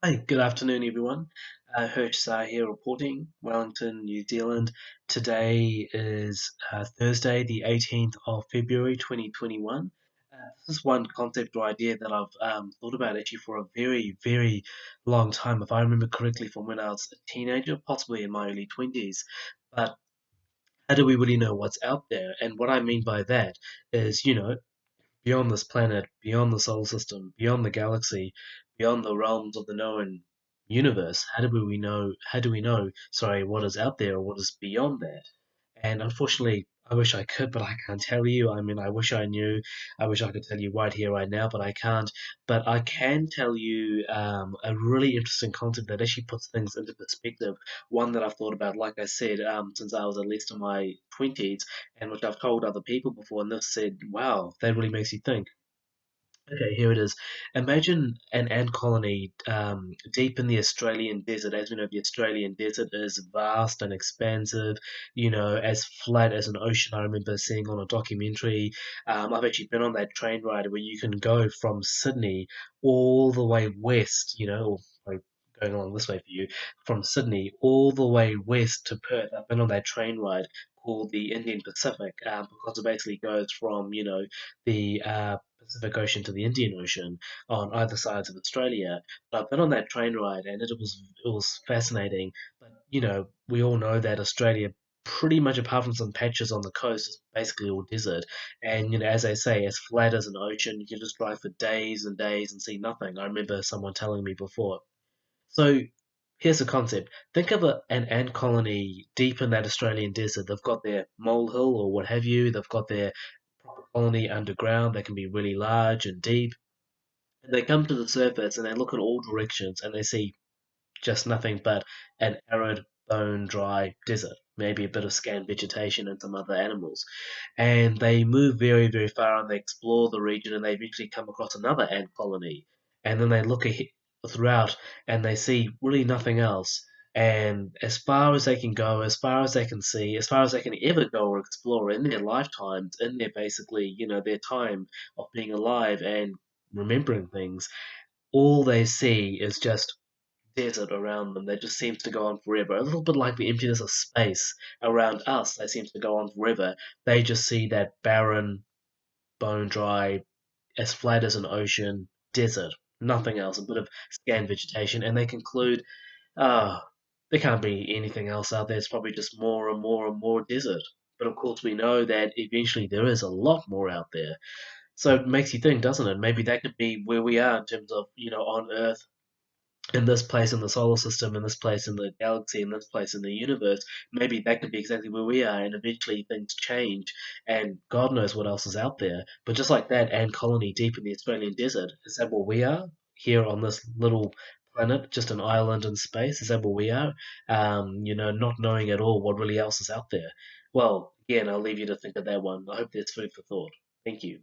Hi, good afternoon, everyone. Hirsch Sar here reporting, Wellington, New Zealand. Today is Thursday, the 18th of February, 2021. This is one concept or idea that I've thought about actually for a very, very long time, if I remember correctly, from when I was a teenager, possibly in my early 20s. But how do we really know what's out there? And what I mean by that is, beyond this planet, beyond the solar system, beyond the galaxy, beyond the realms of the known universe, how do we know, sorry, what is out there or what is beyond that? And unfortunately, I wish I could, but I can't tell you. I mean, I wish I knew. I wish I could tell you right here, right now, but I can't. But I can tell you a really interesting concept that actually puts things into perspective. One that I've thought about, like I said, since I was at least in my 20s, and which I've told other people before, and they've said, wow, that really makes you think. Okay, here it is. Imagine an ant colony deep in the Australian desert. As we know, the Australian desert is vast and expansive, as flat as an ocean. I remember seeing on a documentary. I've actually been on that train ride where you can go from Sydney all the way west, or like going along this way for you, from Sydney all the way west to Perth. I've been on that train ride called the Indian Pacific because it basically goes from, the Pacific Ocean to the Indian Ocean on either sides of Australia. But I've been on that train ride and it was fascinating. But we all know that Australia, pretty much apart from some patches on the coast, is basically all desert. And as they say, as flat as an ocean, you can just drive for days and days and see nothing. I remember someone telling me before. So here's the concept. Think of an ant colony deep in that Australian desert. They've got their molehill or what have you. They've got their proper colony underground. They can be really large and deep. And they come to the surface and they look in all directions and they see just nothing but an arid, bone dry desert. Maybe a bit of scant vegetation and some other animals. And they move very, very far and they explore the region and they eventually come across another ant colony. And then they look throughout and they see really nothing else. And as far as they can go, as far as they can see, as far as they can ever go or explore in their lifetimes, in their basically, their time of being alive and remembering things, all they see is just desert around them that just seems to go on forever. A little bit like the emptiness of space around us that seems to go on forever. They just see that barren, bone dry, as flat as an ocean desert. Nothing else, a bit of scant vegetation, and they conclude, ah, there can't be anything else out there. It's probably just more and more and more desert. But of course, we know that eventually there is a lot more out there. So it makes you think, doesn't it? Maybe that could be where we are in terms of, on Earth, in this place in the solar system, in this place in the galaxy, in this place in the universe. Maybe that could be exactly where we are, and eventually things change, and God knows what else is out there. But just like that ant colony deep in the Australian desert, is that where we are here on this little planet, just an island in space? Is that where we are? Not knowing at all what really else is out there. Well, again, I'll leave you to think of that one. I hope that's food for thought. Thank you.